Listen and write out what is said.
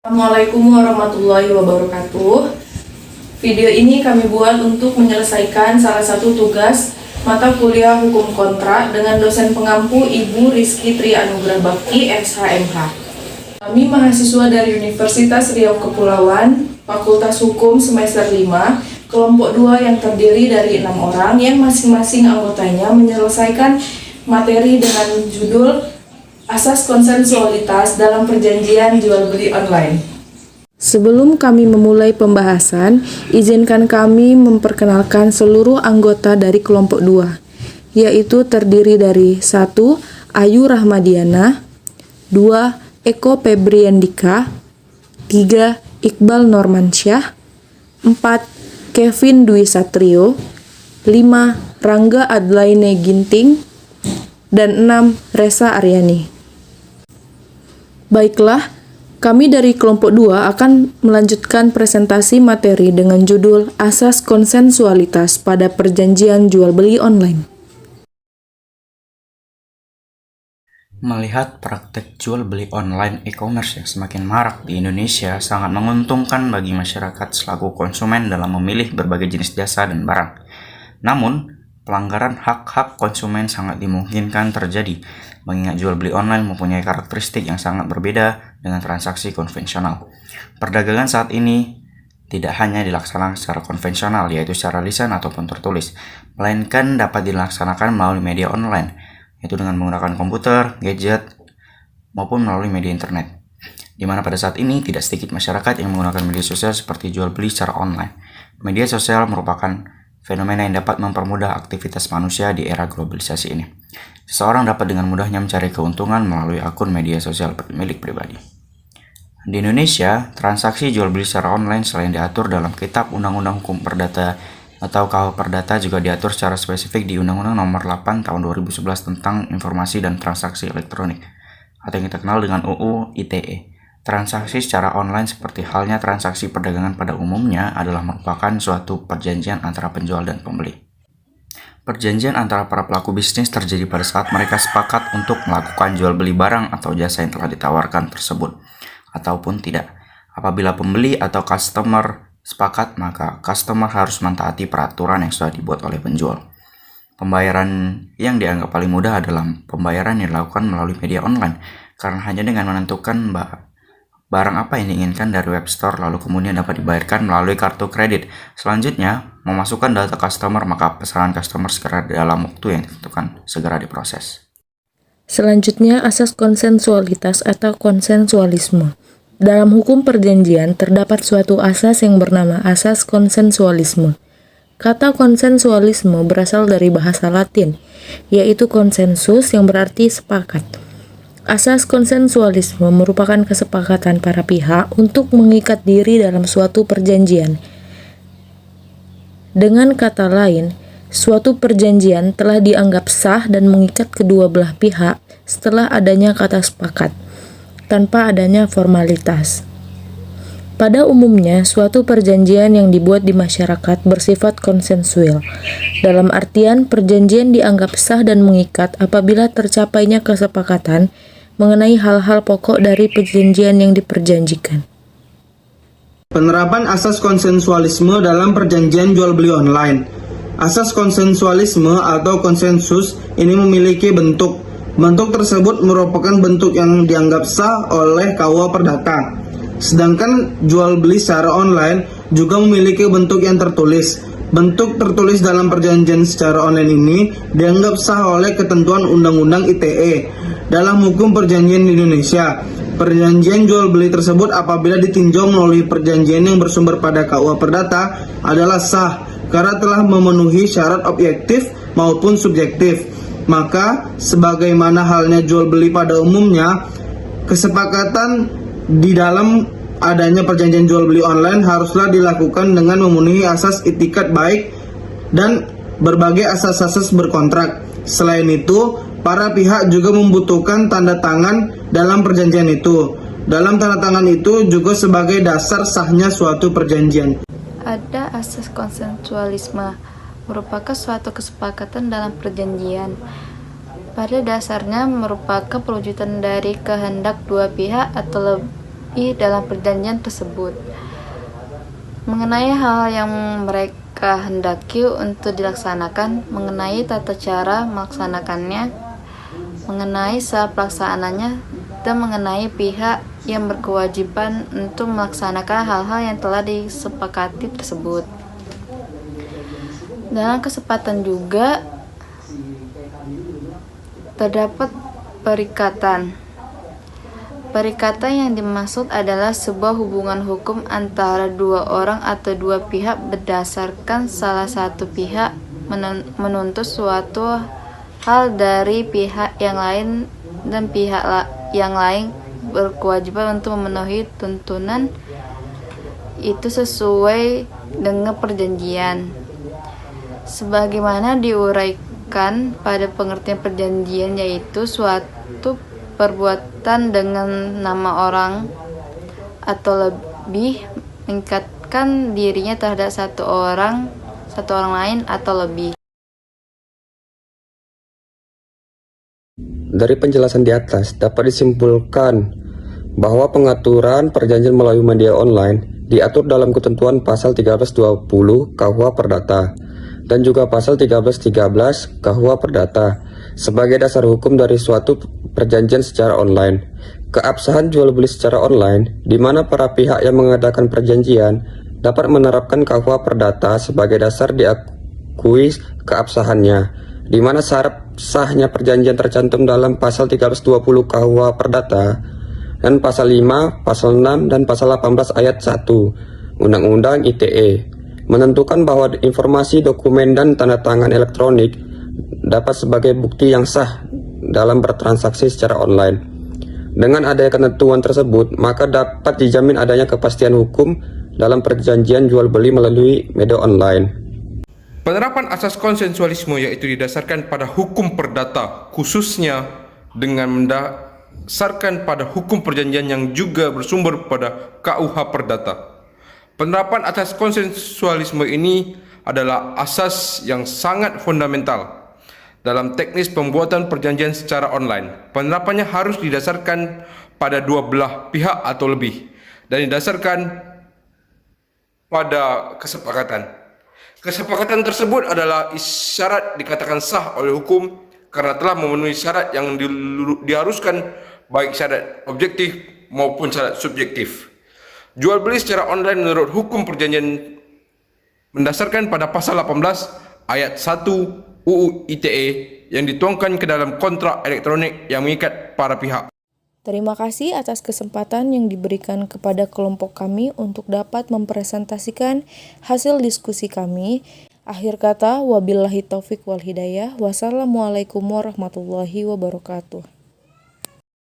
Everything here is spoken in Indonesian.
Assalamualaikum warahmatullahi wabarakatuh. Video ini kami buat untuk menyelesaikan salah satu tugas mata kuliah hukum kontrak dengan dosen pengampu Ibu Rizky Trianugrah Bakti, SHMH. Kami mahasiswa dari Universitas Riau Kepulauan, Fakultas Hukum semester 5, kelompok 2 yang terdiri dari 6 orang yang masing-masing anggotanya menyelesaikan materi dengan judul Asas konsensualitas dalam perjanjian jual beli online. Sebelum kami memulai pembahasan, izinkan kami memperkenalkan seluruh anggota dari kelompok 2, yaitu terdiri dari 1. Ayu Rahmadiana, 2. Eko Febriandika, 3. Iqbal Normansyah, 4. Kevin Dwi Satrio, 5. Rangga Adlaine Ginting, dan 6. Resa Aryani. Baiklah, kami dari kelompok 2 akan melanjutkan presentasi materi dengan judul Asas Konsensualitas pada Perjanjian Jual Beli Online. Melihat praktek jual beli online e-commerce yang semakin marak di Indonesia sangat menguntungkan bagi masyarakat selaku konsumen dalam memilih berbagai jenis jasa dan barang. Namun, pelanggaran hak-hak konsumen sangat dimungkinkan terjadi, mengingat jual beli online mempunyai karakteristik yang sangat berbeda dengan transaksi konvensional. Perdagangan saat ini tidak hanya dilaksanakan secara konvensional, yaitu secara lisan ataupun tertulis, melainkan dapat dilaksanakan melalui media online, yaitu dengan menggunakan komputer, gadget, maupun melalui media internet. Di mana pada saat ini tidak sedikit masyarakat yang menggunakan media sosial seperti jual beli secara online. Media sosial merupakan fenomena yang dapat mempermudah aktivitas manusia di era globalisasi ini. Seseorang dapat dengan mudahnya mencari keuntungan melalui akun media sosial milik pribadi. Di Indonesia, transaksi jual beli secara online selain diatur dalam Kitab Undang-Undang Hukum Perdata atau KUH Perdata juga diatur secara spesifik di Undang-Undang Nomor 8 Tahun 2011 tentang Informasi dan Transaksi Elektronik atau yang kita kenal dengan UU ITE. Transaksi secara online seperti halnya transaksi perdagangan pada umumnya adalah merupakan suatu perjanjian antara penjual dan pembeli. Perjanjian antara para pelaku bisnis terjadi pada saat mereka sepakat untuk melakukan jual beli barang atau jasa yang telah ditawarkan tersebut, ataupun tidak. Apabila pembeli atau customer sepakat, maka customer harus mentaati peraturan yang sudah dibuat oleh penjual. Pembayaran yang dianggap paling mudah adalah pembayaran yang dilakukan melalui media online, karena hanya dengan menentukan barang apa yang diinginkan dari web store lalu kemudian dapat dibayarkan melalui kartu kredit. Selanjutnya, memasukkan data customer, maka pesanan customer segera dalam waktu yang ditentukan segera diproses. Selanjutnya, asas konsensualitas atau konsensualisme. Dalam hukum perjanjian terdapat suatu asas yang bernama asas konsensualisme. Kata konsensualisme berasal dari bahasa Latin, yaitu konsensus yang berarti sepakat. Asas konsensualisme merupakan kesepakatan para pihak untuk mengikat diri dalam suatu perjanjian. Dengan kata lain, suatu perjanjian telah dianggap sah dan mengikat kedua belah pihak setelah adanya kata sepakat, tanpa adanya formalitas. Pada umumnya, suatu perjanjian yang dibuat di masyarakat bersifat konsensual. Dalam artian, perjanjian dianggap sah dan mengikat apabila tercapainya kesepakatan mengenai hal-hal pokok dari perjanjian yang diperjanjikan. Penerapan asas konsensualisme dalam perjanjian jual beli online. Asas konsensualisme atau konsensus ini memiliki bentuk. Bentuk tersebut merupakan bentuk yang dianggap sah oleh KUH Perdata. Sedangkan jual beli secara online juga memiliki bentuk yang tertulis. Bentuk tertulis dalam perjanjian secara online ini dianggap sah oleh ketentuan Undang-Undang ITE. Dalam hukum perjanjian di Indonesia, perjanjian jual beli tersebut apabila ditinjau melalui perjanjian yang bersumber pada KUH Perdata adalah sah karena telah memenuhi syarat objektif maupun subjektif. Maka, sebagaimana halnya jual beli pada umumnya, kesepakatan di dalam adanya perjanjian jual beli online haruslah dilakukan dengan memenuhi asas itikat baik dan berbagai asas-asas berkontrak. Selain itu, para pihak juga membutuhkan tanda tangan dalam perjanjian itu. Dalam tanda tangan itu juga sebagai dasar sahnya suatu perjanjian. Ada asas konsensualisme, merupakan suatu kesepakatan dalam perjanjian. Pada dasarnya merupakan perwujudan dari kehendak dua pihak atau dalam perjanjian tersebut. Mengenai hal yang mereka hendaki untuk dilaksanakan, mengenai tata cara melaksanakannya, mengenai saat pelaksanaannya, dan mengenai pihak yang berkewajiban untuk melaksanakan hal-hal yang telah disepakati tersebut. Dalam kesempatan juga terdapat perikatan. Perikatan yang dimaksud adalah sebuah hubungan hukum antara dua orang atau dua pihak berdasarkan salah satu pihak menuntut suatu hal dari pihak yang lain dan pihak yang lain berkewajiban untuk memenuhi tuntunan itu sesuai dengan perjanjian. Sebagaimana diuraikan pada pengertian perjanjian, yaitu suatu perbuatan dengan nama orang atau lebih mengikatkan dirinya terhadap satu orang lain atau lebih. Dari penjelasan di atas dapat disimpulkan bahwa pengaturan perjanjian melalui media online diatur dalam ketentuan pasal 1320 KUH Perdata dan juga pasal 1313 KUH Perdata sebagai dasar hukum dari suatu perjanjian secara online. Keabsahan jual beli secara online, di mana para pihak yang mengadakan perjanjian dapat menerapkan KUH Perdata sebagai dasar diakui keabsahannya, di mana syarat sahnya perjanjian tercantum dalam pasal 1320 KUH Perdata dan pasal 5, pasal 6, dan pasal 18 ayat 1 Undang-Undang ITE menentukan bahwa informasi, dokumen, dan tanda tangan elektronik dapat sebagai bukti yang sah dalam bertransaksi secara online. Dengan adanya ketentuan tersebut, maka dapat dijamin adanya kepastian hukum dalam perjanjian jual beli melalui media online. Penerapan asas konsensualisme yaitu didasarkan pada hukum perdata, khususnya dengan mendasarkan pada hukum perjanjian yang juga bersumber pada KUH Perdata. Penerapan asas konsensualisme ini adalah asas yang sangat fundamental dalam teknis pembuatan perjanjian secara online. Penerapannya harus didasarkan pada dua belah pihak atau lebih dan didasarkan pada kesepakatan. Kesepakatan tersebut adalah isyarat dikatakan sah oleh hukum karena telah memenuhi syarat yang diharuskan, baik syarat objektif maupun syarat subjektif. Jual beli secara online menurut hukum perjanjian mendasarkan pada pasal 18 ayat 1 UU ITE yang dituangkan ke dalam kontrak elektronik yang mengikat para pihak. Terima kasih atas kesempatan yang diberikan kepada kelompok kami untuk dapat mempresentasikan hasil diskusi kami. Akhir kata, wabillahi taufik wal hidayah. Wassalamualaikum warahmatullahi wabarakatuh.